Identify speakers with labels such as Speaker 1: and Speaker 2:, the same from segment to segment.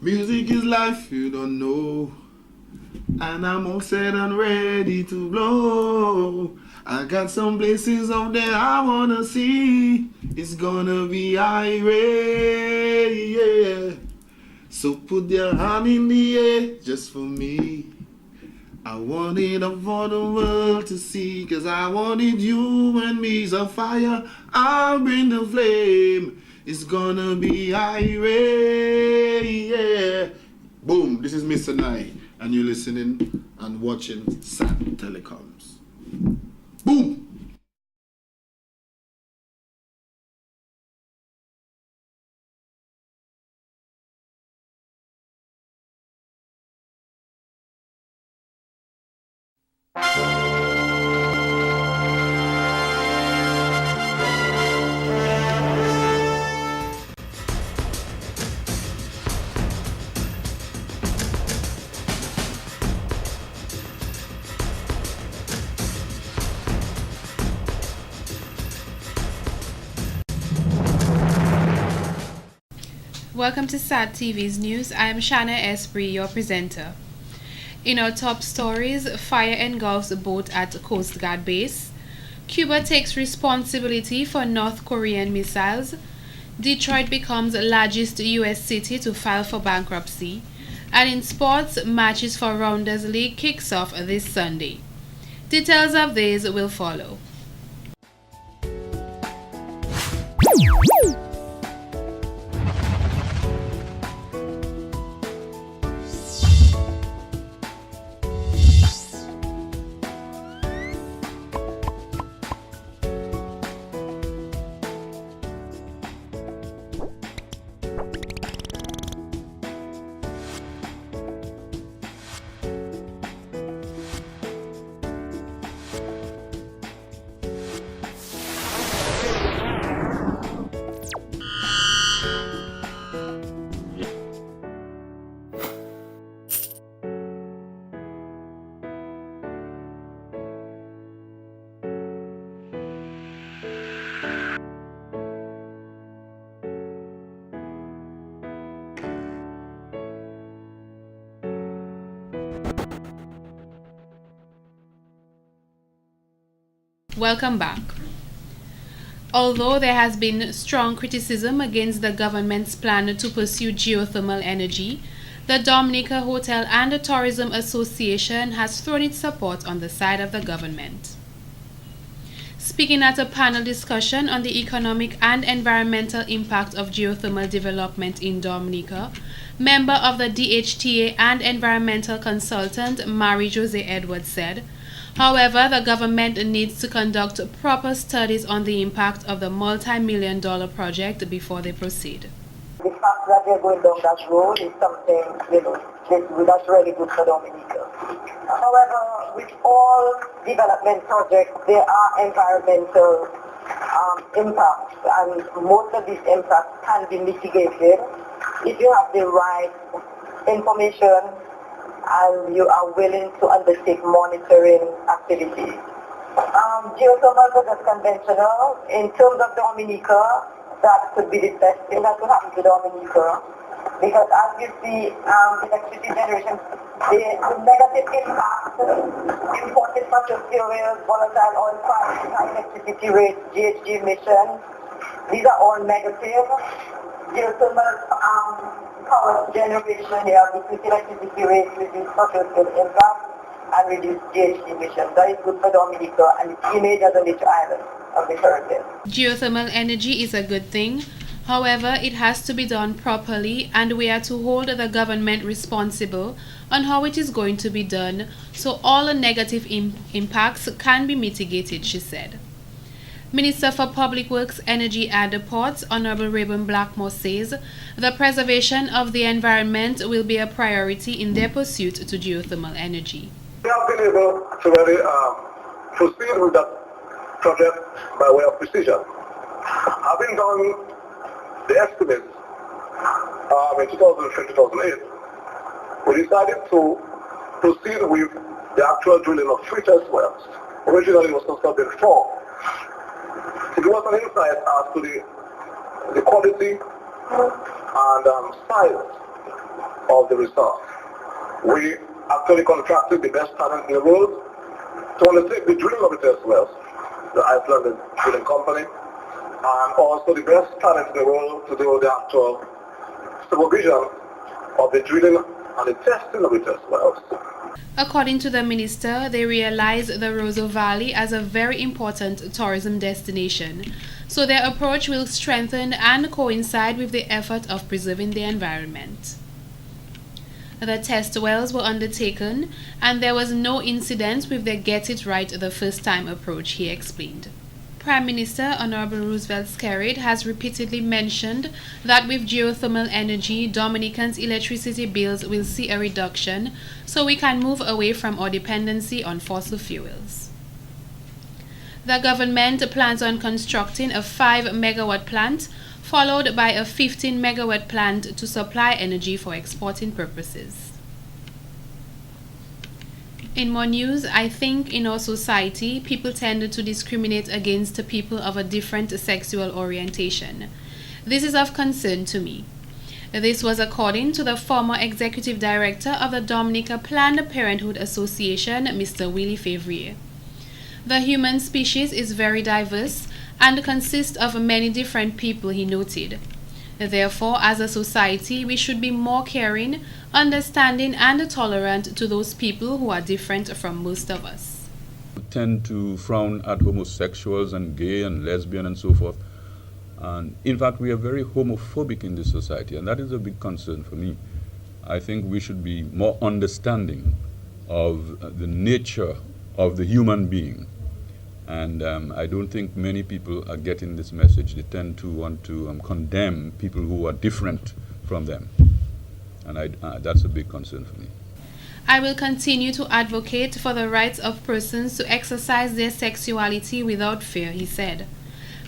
Speaker 1: Music is life, you don't know. And I'm all set and ready to blow. I got some places out there I wanna see. It's gonna be irate, yeah. So put your hand in the air just for me. I want it up for the world to see, 'cause I wanted you and me's a fire. I'll bring the flame. It's gonna be irate, yeah. Boom, this is Mr. Nye, and you're listening and watching SAT Telecoms. Boom!
Speaker 2: Welcome to SAT TV's news. I am Shanna, Esprit, your presenter. In our top stories, fire engulfs boat at Coast Guard base. Cuba takes responsibility for North Korean missiles. Detroit becomes the largest U.S. city to file for bankruptcy. And in sports, matches for Rounders League kicks off this Sunday. Details of these will follow. Welcome back. Although there has been strong criticism against the government's plan to pursue geothermal energy, the Dominica Hotel and the Tourism Association has thrown its support on the side of the government. Speaking at a panel discussion on the economic and environmental impact of geothermal development in Dominica, member of the DHTA and environmental consultant Marie-José Edwards said, however, the government needs to conduct proper studies on the impact of the multi-million-dollar project before they proceed.
Speaker 3: The fact that they're going down that road is something, that's really good for Dominica. However, with all development projects, there are environmental impacts, and most of these impacts can be mitigated if you have the right information and you are willing to undertake monitoring activities. Geothermal versus conventional, in terms of Dominica, that could be the best thing that could happen to Dominica, because as you see, electricity generation, the negative impact, imported fossil fuels, volatile oil prices, high electricity rates, GHG emissions, these are all negative. Geothermal power generation here, reduce electricity rates, reduce fossil fuel impact, and reduce GHG emissions. That is good for Dominica and its image as a little island of the Caribbean.
Speaker 2: Geothermal energy is a good thing. However, it has to be done properly, and we are to hold the government responsible on how it is going to be done so all the negative impacts can be mitigated, she said. Minister for Public Works, Energy and Ports, Honorable Rayburn Blackmore says the preservation of the environment will be a priority in their pursuit to geothermal energy.
Speaker 4: We have been able to really proceed with that project by way of precision. Having done the estimates in 2007-2008, we decided to proceed with the actual drilling of 3 test wells. Originally it was constructed 4. To give us an insight as to the quality and size of the resource. We actually contracted the best talent in the world to undertake the drilling of the test wells, the Icelandic drilling company, and also the best talent in the world to do the actual supervision of the drilling and the testing of the test wells.
Speaker 2: According to the minister, they realize the Roseau Valley as a very important tourism destination, so their approach will strengthen and coincide with the effort of preserving the environment. The test wells were undertaken, and there was no incident with the get it right the first time approach, he explained. Prime Minister Honorable Roosevelt Skerrit has repeatedly mentioned that with geothermal energy, Dominicans' electricity bills will see a reduction, so we can move away from our dependency on fossil fuels. The government plans on constructing a 5-megawatt plant, followed by a 15-megawatt plant to supply energy for exporting purposes. In more news, I think in our society, people tend to discriminate against people of a different sexual orientation. This is of concern to me. This was according to the former executive director of the Dominica Planned Parenthood Association, Mr. Willie Fevrier. The human species is very diverse and consists of many different people, he noted. Therefore, as a society, we should be more caring, understanding, and tolerant to those people who are different from most of us.
Speaker 5: We tend to frown at homosexuals and gay and lesbian and so forth. And in fact, we are very homophobic in this society, and that is a big concern for me. I think we should be more understanding of the nature of the human being. And I don't think many people are getting this message. They tend to want to condemn people who are different from them. And that's a big concern for me.
Speaker 2: I will continue to advocate for the rights of persons to exercise their sexuality without fear, he said.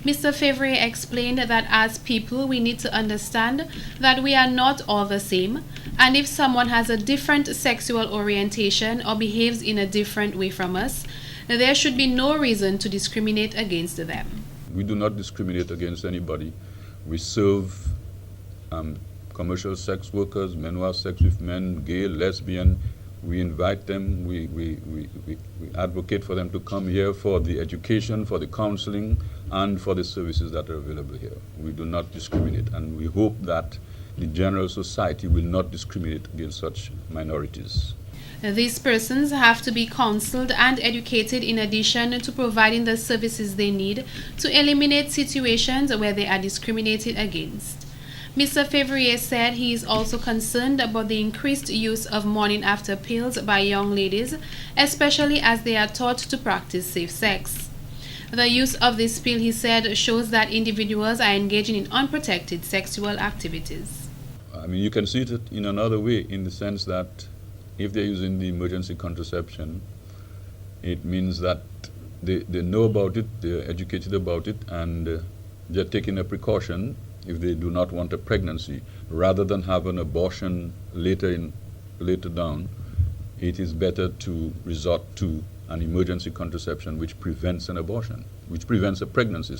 Speaker 2: Mr. Fevrier explained that as people we need to understand that we are not all the same, and if someone has a different sexual orientation or behaves in a different way from us, there should be no reason to discriminate against them.
Speaker 5: We do not discriminate against anybody. We serve commercial sex workers, men who have sex with men, gay, lesbian. We invite them, we advocate for them to come here for the education, for the counseling, and for the services that are available here. We do not discriminate, and we hope that the general society will not discriminate against such minorities.
Speaker 2: These persons have to be counseled and educated in addition to providing the services they need to eliminate situations where they are discriminated against. Mr. Fevrier said he is also concerned about the increased use of morning after pills by young ladies, especially as they are taught to practice safe sex. The use of this pill, he said, shows that individuals are engaging in unprotected sexual activities.
Speaker 5: I mean, you can see it in another way, in the sense that if they're using the emergency contraception, it means that they know about it, they're educated about it, and they're taking a precaution if they do not want a pregnancy. Rather than have an abortion later down, it is better to resort to an emergency contraception which prevents an abortion, which prevents a pregnancy,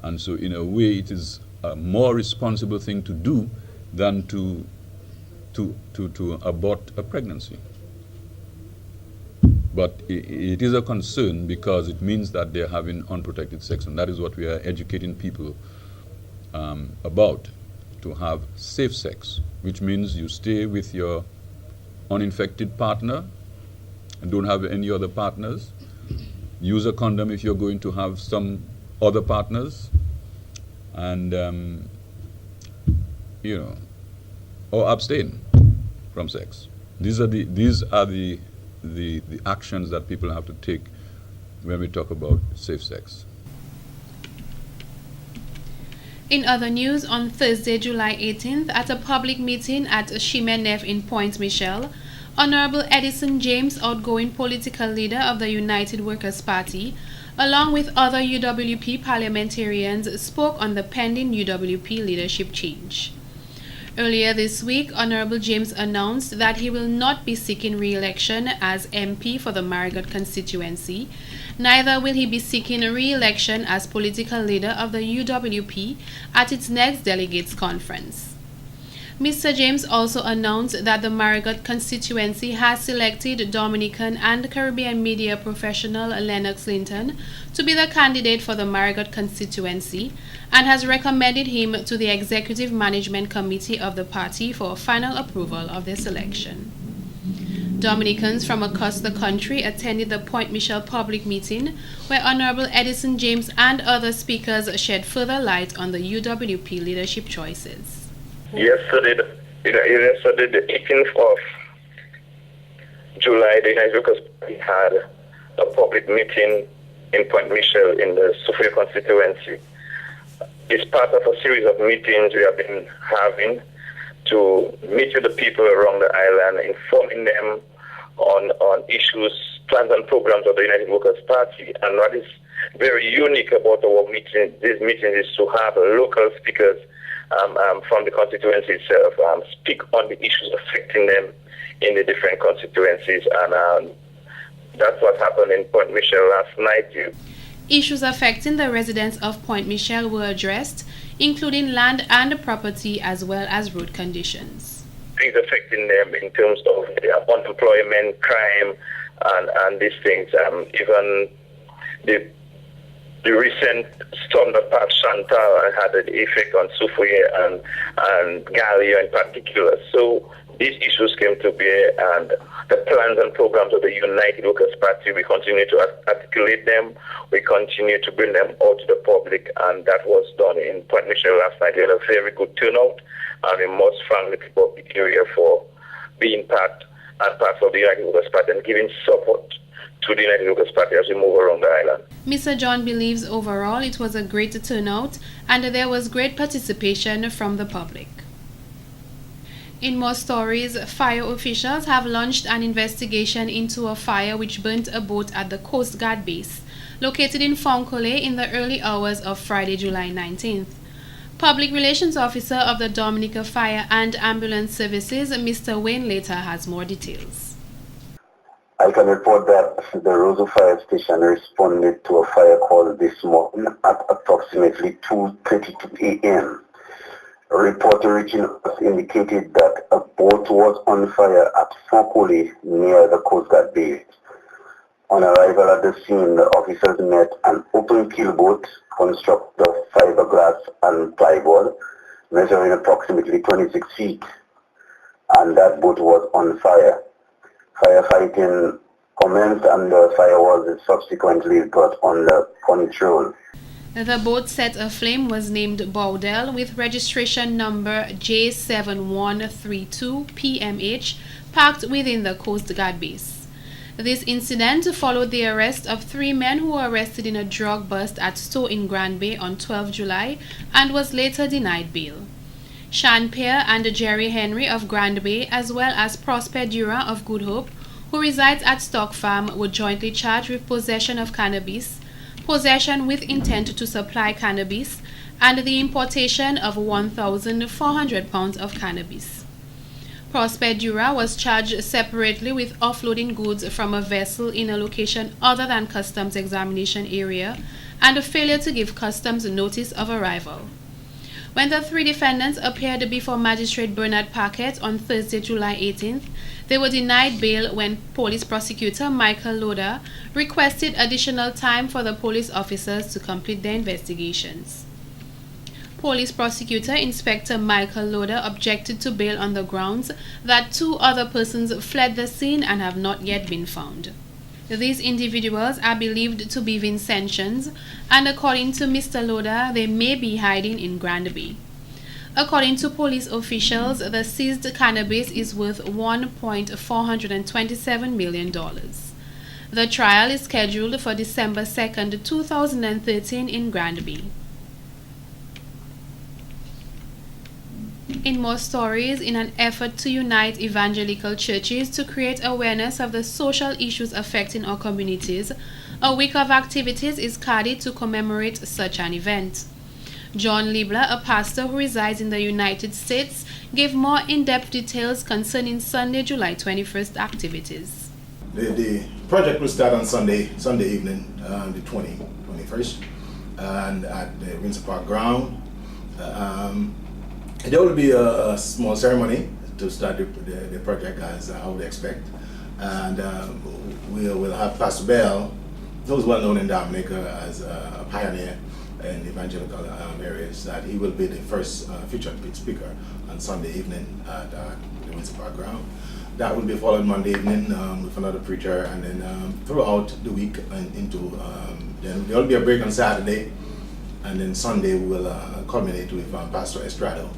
Speaker 5: And so in a way, it is a more responsible thing to do than to abort a pregnancy. But it is a concern because it means that they're having unprotected sex, and that is what we are educating people about, to have safe sex, which means you stay with your uninfected partner and don't have any other partners. Use a condom if you're going to have some other partners, and or abstain from sex. These are the actions that people have to take when we talk about safe sex.
Speaker 2: In other news, on Thursday, July 18th, at a public meeting at NIFF in Point Michel, Honorable Edison James, outgoing political leader of the United Workers' Party, along with other UWP parliamentarians, spoke on the pending UWP leadership change. Earlier this week, Honorable James announced that he will not be seeking re-election as MP for the Marigot constituency. Neither will he be seeking re-election as political leader of the UWP at its next delegates conference. Mr. James also announced that the Marigot constituency has selected Dominican and Caribbean media professional Lennox Linton to be the candidate for the Marigot constituency and has recommended him to the Executive Management Committee of the party for final approval of their selection. Dominicans from across the country attended the Point Michel public meeting, where Honorable Edison James and other speakers shed further light on the UWP leadership choices.
Speaker 6: Yesterday, the 18th of July, the United Workers' Party had a public meeting in Point Michel in the Soufriere constituency. It's part of a series of meetings we have been having to meet with the people around the island, informing them on issues, plans and programs of the United Workers' Party. And what is very unique about our meeting, these meetings, is to have local speakers from the constituency itself speak on the issues affecting them in the different constituencies. And that's what happened in Point Michel last night.
Speaker 2: Issues affecting the residents of Point Michel were addressed, including land and property as well as road conditions.
Speaker 6: Things affecting them in terms of unemployment, crime, and these things. Even the recent storm that passed Chantal had an effect on Soufriere and Gallia in particular. So these issues came to bear, and the plans and programs of the United Workers' Party, we continue to articulate them. We continue to bring them out to the public, and that was done in Point Michel last night. We had a very good turnout, and we must thank the people of the area for being part of the United Workers' Party and giving support to the United Workers' Party as we move around the island.
Speaker 2: Mr. John believes overall it was a great turnout and there was great participation from the public. In more stories, fire officials have launched an investigation into a fire which burnt a boat at the Coast Guard base, located in Foncole in the early hours of Friday, July 19th. Public Relations Officer of the Dominica Fire and Ambulance Services, Mr. Wayne Later, has more details.
Speaker 7: I can report that the Roseau Fire Station responded to a fire call this morning at approximately 2:32 a.m. A report reaching us indicated that a boat was on fire at Foncole near the Coast Guard base. On arrival at the scene, the officers met an open keel boat constructed of fiberglass and plywood, measuring approximately 26 feet, and that boat was on fire. Firefighting commenced and the fire was subsequently got under control.
Speaker 2: The boat set aflame was named Baudel with registration number J7132 PMH, parked within the Coast Guard base. This incident followed the arrest of 3 men who were arrested in a drug bust at Stowe in Grand Bay on 12 July and was later denied bail. Sean Pear and Jerry Henry of Grand Bay, as well as Prosper Dura of Good Hope, who resides at Stock Farm, were jointly charged with possession of cannabis, possession with intent to supply cannabis, and the importation of 1,400 pounds of cannabis. Prosper Dura was charged separately with offloading goods from a vessel in a location other than customs examination area and a failure to give customs notice of arrival. When the 3 defendants appeared before Magistrate Bernard Paquette on Thursday, July 18th, they were denied bail when Police Prosecutor Michael Loda requested additional time for the police officers to complete their investigations. Police Prosecutor Inspector Michael Loda objected to bail on the grounds that 2 other persons fled the scene and have not yet been found. These individuals are believed to be Vincentians, and according to Mr. Loda, they may be hiding in Grand Bay. According to police officials, the seized cannabis is worth $1.427 million. The trial is scheduled for December 2nd, 2013 in Grand Bay. In more stories, in an effort to unite evangelical churches to create awareness of the social issues affecting our communities, a week of activities is carried to commemorate such an event. John Leblanc, a pastor who resides in the United States, gave more in-depth details concerning Sunday, July 21st activities.
Speaker 1: The project will start on Sunday evening, the 21st, and at the Windsor Park ground.
Speaker 8: There will be a small ceremony to start the project, as I would expect. And we'll have Pastor Bell, who's well known in Dominica as a pioneer in evangelical areas, that he will be the first featured speaker on Sunday evening at the Windsor Park ground. That will be followed Monday evening with another preacher, and then throughout the week into then there will be a break on Saturday, and then Sunday we will culminate with Pastor Estrado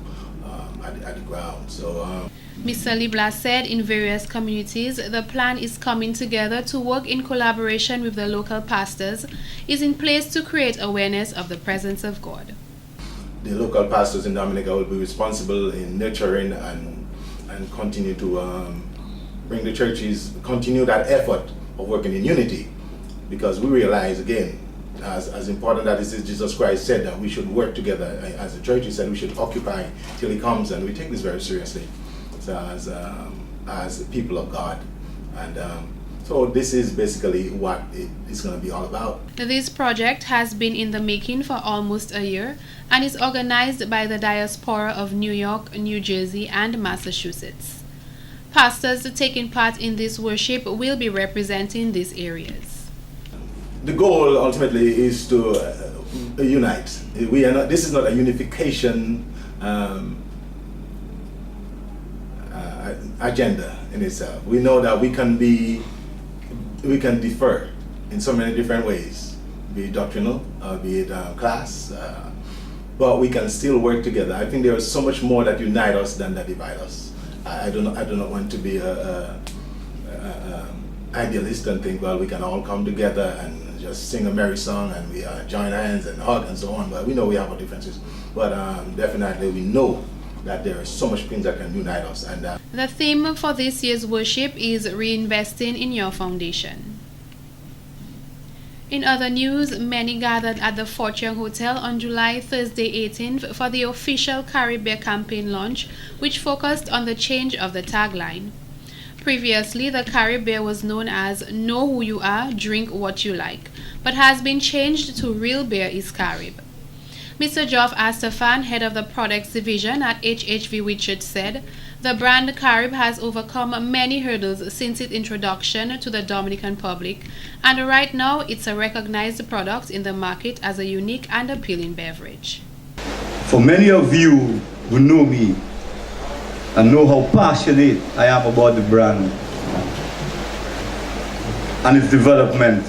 Speaker 8: at the ground. So.
Speaker 2: Mr. Leblanc said in various communities, the plan is coming together to work in collaboration with the local pastors, is in place to create awareness of the presence of God.
Speaker 8: The local pastors in Dominica will be responsible in nurturing and continue to bring the churches, continue that effort of working in unity, because we realize, again, as important that is, Jesus Christ said that we should work together as a church. He said we should occupy till he comes, and we take this very seriously. So as people of God, and so this is basically what it is going to be all about.
Speaker 2: This project has been in the making for almost a year and is organized by the diaspora of New York, New Jersey, and Massachusetts. Pastors taking part in this worship will be representing these areas.
Speaker 8: The goal ultimately is to unite. We are not. This is not a unification agenda in itself. We know that we can differ in so many different ways, be it doctrinal, be it class, but we can still work together. I think there is so much more that unite us than that divide us. I do not want to be a idealist and think, well, we can all come together and just sing a merry song and we join hands and hug and so on. But we know we have our differences. But definitely we know that there are so much things that can unite us. And
Speaker 2: the theme for this year's worship is reinvesting in your foundation. In other news, many gathered at the Fortune Hotel on Thursday 18th for the official Carib campaign launch, which focused on the change of the tagline. Previously, the Carib was known as Know Who You Are, Drink What You Like, but has been changed to Real Beer is Carib. Mr. Geoff Astafan, head of the products division at HHV Richards, said the brand Carib has overcome many hurdles since its introduction to the Dominican public, and right now it's a recognized product in the market as a unique and appealing beverage.
Speaker 9: For many of you who know me and know how passionate I am about the brand and its development,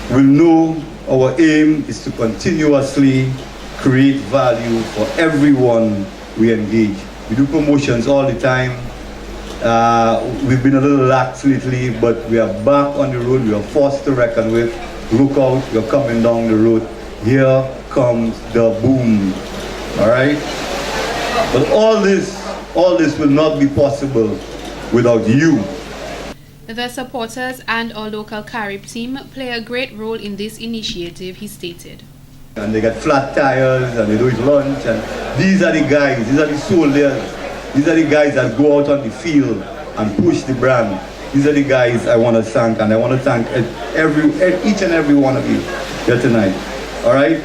Speaker 9: will know our aim is to continuously create value for everyone we engage. We do promotions all the time. We've been a little lax lately, but we are back on the road. We are forced to reckon with. Look out, we're coming down the road. Here comes the boom. All right? But all this will not be possible without you.
Speaker 2: The supporters and our local Carib team play a great role in this initiative, he stated.
Speaker 9: And they get flat tires and they do his lunch, and these are the guys, these are the soldiers, these are the guys that go out on the field and push the brand. These are the guys I want to thank, and I want to thank each and every one of you here tonight. All right?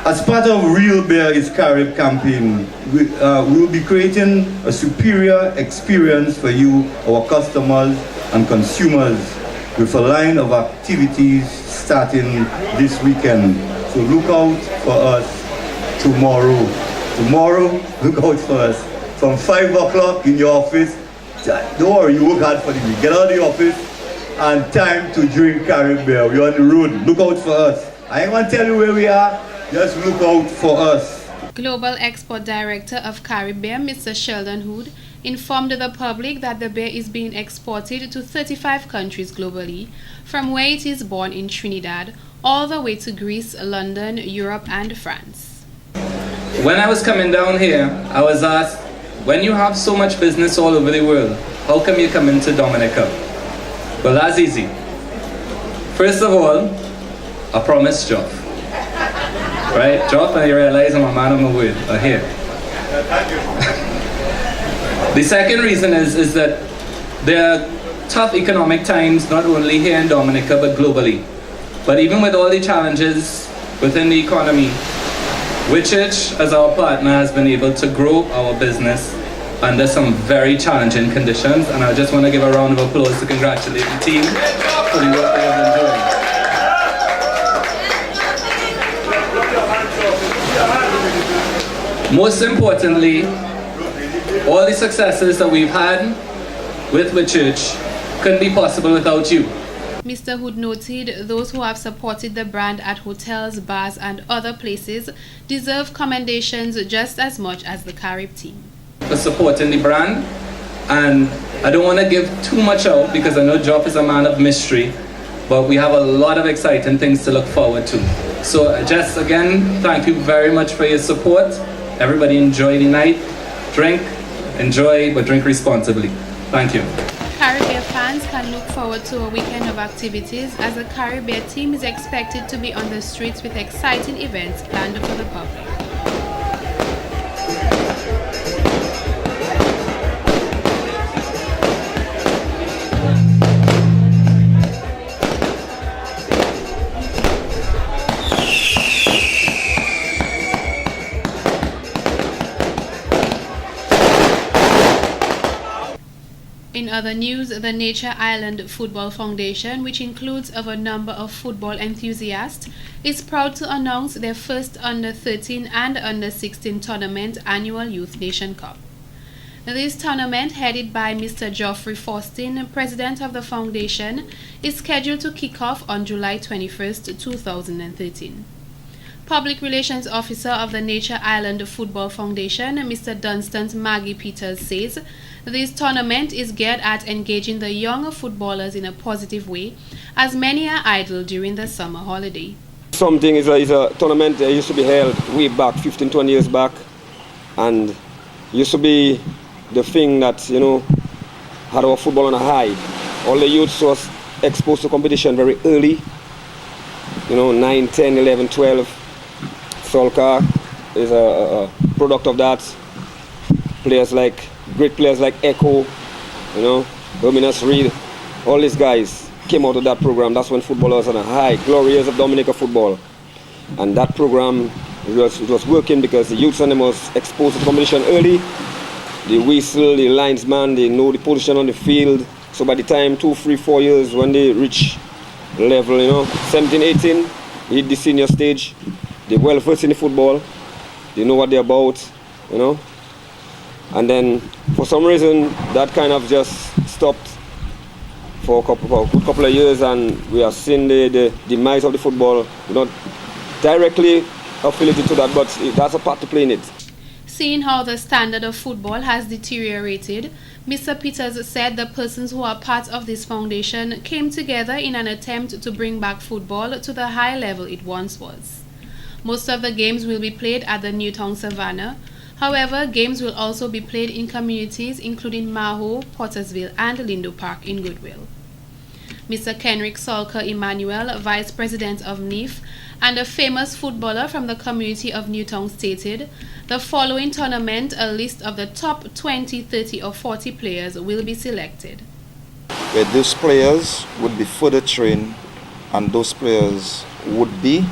Speaker 9: As part of Real Beer is Carib campaign, we will be creating a superior experience for you, our customers and consumers, with a line of activities starting this weekend. So look out for us tomorrow. Tomorrow, look out for us. From 5 o'clock in your office, don't worry, you work hard for the week. Get out of the office and time to drink Carib beer. We're on the road. Look out for us. I ain't gonna tell you where we are. Just look out for us.
Speaker 2: Global Export Director of Carib Beer, Mr. Sheldon Hood, informed the public that the beer is being exported to 35 countries globally, from where it is born in Trinidad, all the way to Greece, London, Europe, and France.
Speaker 10: When I was coming down here, I was asked, when you have so much business all over the world, how come you come into Dominica? Well, that's easy. First of all, I promised Geoff. Right? Geoff, and you realize I'm a man of my word. Here. The second reason is that there are tough economic times, not only here in Dominica, but globally. But even with all the challenges within the economy, Whichich, as our partner, has been able to grow our business under some very challenging conditions, and I just want to give a round of applause to congratulate the team for the work they have been doing. Most importantly, all the successes that we've had with Whichich couldn't be possible without you.
Speaker 2: Mr. Hood noted those who have supported the brand at hotels, bars and other places deserve commendations just as much as the Carib team.
Speaker 10: For supporting the brand, and I don't want to give too much out because I know Joff is a man of mystery, but we have a lot of exciting things to look forward to. So just again, thank you very much for your support. Everybody enjoy the night. Drink, enjoy, but drink responsibly. Thank you.
Speaker 2: Caribbean fans can look forward to a weekend of activities as the Caribbean team is expected to be on the streets with exciting events planned for the public. In other news, the Nature Island Football Foundation, which includes a number of football enthusiasts, is proud to announce their first Under-13 and Under-16 tournament annual Youth Nation Cup. This tournament, headed by Mr. Geoffrey Faustin, president of the foundation, is scheduled to kick off on July 21st, 2013. Public Relations Officer of the Nature Island Football Foundation, Mr. Dunstan's Maggi Peters, says this tournament is geared at engaging the younger footballers in a positive way, as many are idle during the summer holiday.
Speaker 11: Something is a tournament that used to be held way back, 15, 20 years back, and used to be the thing that, you know, had our football on a high. All the youths was exposed to competition very early, you know, 9, 10, 11, 12. Sulka is a product of that. Great players like Echo, you know, Dominica, Reed, all these guys came out of that program. That's when football was on a high, glory years of Dominica football. And that program, it was working because the youths and them was exposed to competition early. The whistle, the linesman, they know the position on the field. So by the time 2, 3, 4 years, when they reach level, you know, 17, 18, hit the senior stage, they're well versed in the football. They know what they're about, you know. And then, for some reason, that kind of just stopped for a couple of years, and we are seeing the demise of the football. We're not directly affiliated to that, but that's a part to play in it.
Speaker 2: Seeing how the standard of football has deteriorated, Mr. Peters said the persons who are part of this foundation came together in an attempt to bring back football to the high level it once was. Most of the games will be played at the Newtown Savannah. However, games will also be played in communities including Maho, Pottersville and Lindo Park in Goodwill. Mr. Kenrick Sulka Emmanuel, Vice President of NIFF and a famous footballer from the community of Newtown, stated, the following tournament, a list of the top 20, 30 or 40 players will be selected.
Speaker 12: Where those players would be further trained and those players would be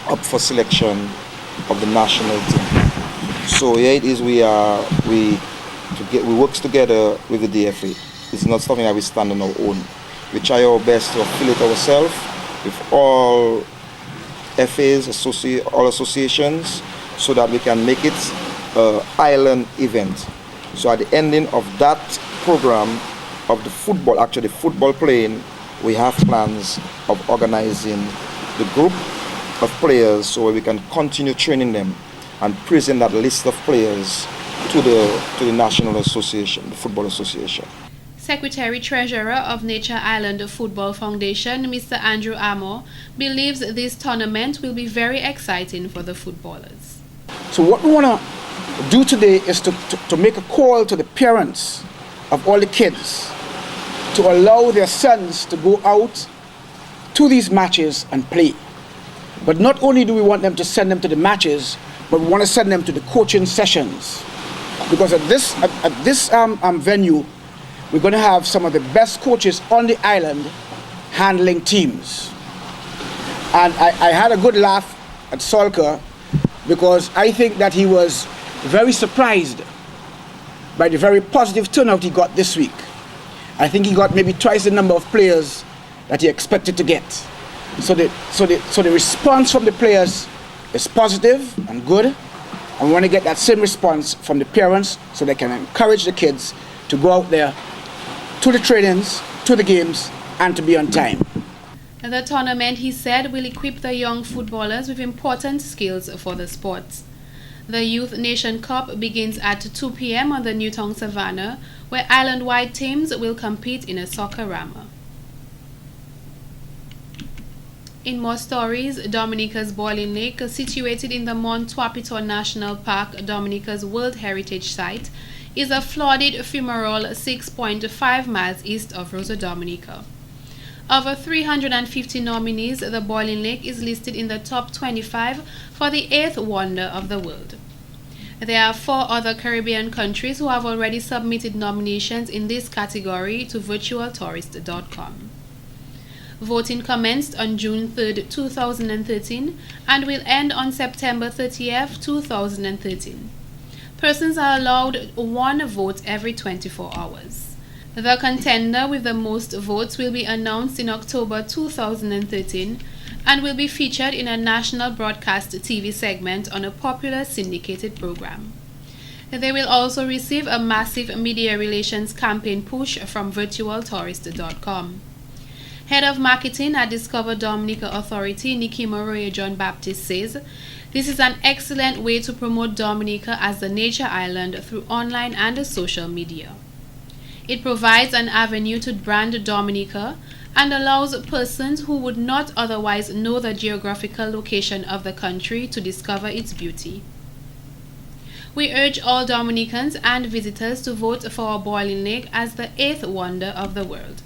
Speaker 12: up for selection of the national team. So here it is, we work together with the DFA. It's not something that we stand on our own. We try our best to affiliate ourselves with all FAs, all associations, so that we can make it an island event. So at the ending of that program of the football, actually football playing, we have plans of organizing the group of players so we can continue training them and present that list of players to the National Association, the Football Association.
Speaker 2: Secretary-Treasurer of Nature Island Football Foundation, Mr. Andrew Armour, believes this tournament will be very exciting for the footballers.
Speaker 13: So what we want to do today is to make a call to the parents of all the kids to allow their sons to go out to these matches and play. But not only do we want them to send them to the matches, but we want to send them to the coaching sessions. Because at this venue, we're going to have some of the best coaches on the island handling teams. And I had a good laugh at Sulka because I think that he was very surprised by the very positive turnout he got this week. I think he got maybe twice the number of players that he expected to get. So the response from the players is positive and good, and we want to get that same response from the parents so they can encourage the kids to go out there to the trainings, to the games, and to be on time.
Speaker 2: The tournament, he said, will equip the young footballers with important skills for the sports. The Youth Nation Cup begins at 2 p.m. on the Newtown Savannah, where island-wide teams will compete in a soccer-rama. In more stories, Dominica's Boiling Lake, situated in the Mont Wapito National Park, Dominica's World Heritage Site, is a flooded fumarole 6.5 miles east of Rosa Dominica. Over 350 nominees, the Boiling Lake is listed in the top 25 for the 8th wonder of the world. There are 4 other Caribbean countries who have already submitted nominations in this category to virtualtourist.com. Voting commenced on June 3, 2013 and will end on September 30, 2013. Persons are allowed 1 vote every 24 hours. The contender with the most votes will be announced in October 2013 and will be featured in a national broadcast TV segment on a popular syndicated program. They will also receive a massive media relations campaign push from virtualtourist.com. Head of Marketing at Discover Dominica Authority, Nikki Moroye John Baptist, says, "This is an excellent way to promote Dominica as the nature island through online and social media. It provides an avenue to brand Dominica and allows persons who would not otherwise know the geographical location of the country to discover its beauty. We urge all Dominicans and visitors to vote for our Boiling Lake as the 8th wonder of the world.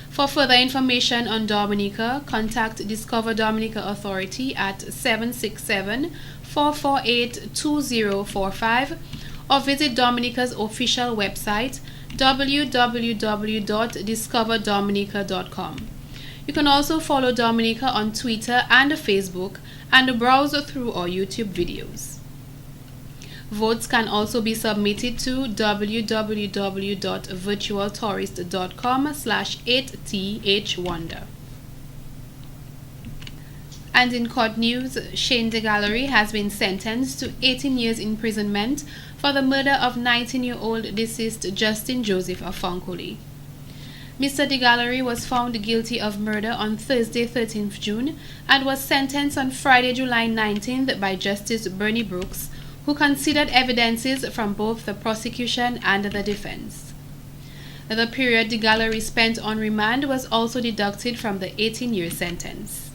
Speaker 2: For further information on Dominica, contact Discover Dominica Authority at 767-448-2045 or visit Dominica's official website www.discoverdominica.com. You can also follow Dominica on Twitter and Facebook and browse through our YouTube videos. Votes can also be submitted to www.virtualtourist.com/8thwonder. And in court news, Shane de Gallery has been sentenced to 18 years imprisonment for the murder of 19-year-old deceased Justin Joseph of Fankole. Mr. de Gallery was found guilty of murder on Thursday, 13th June, and was sentenced on Friday, July 19th by Justice Bernie Brooks, who considered evidences from both the prosecution and the defense. The period de Gallery spent on remand was also deducted from the 18-year sentence.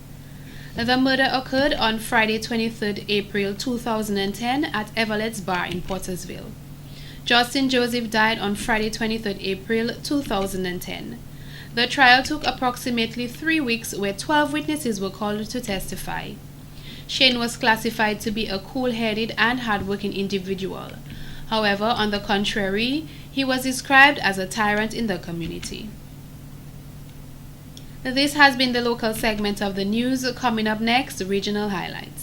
Speaker 2: The murder occurred on Friday, 23rd April 2010 at Everlett's Bar in Pottersville. Justin Joseph died on Friday, 23rd April 2010. The trial took approximately 3 weeks, where 12 witnesses were called to testify. Shane was classified to be a cool-headed and hard-working individual. However, on the contrary, he was described as a tyrant in the community. This has been the local segment of the news. Coming up next, regional highlights.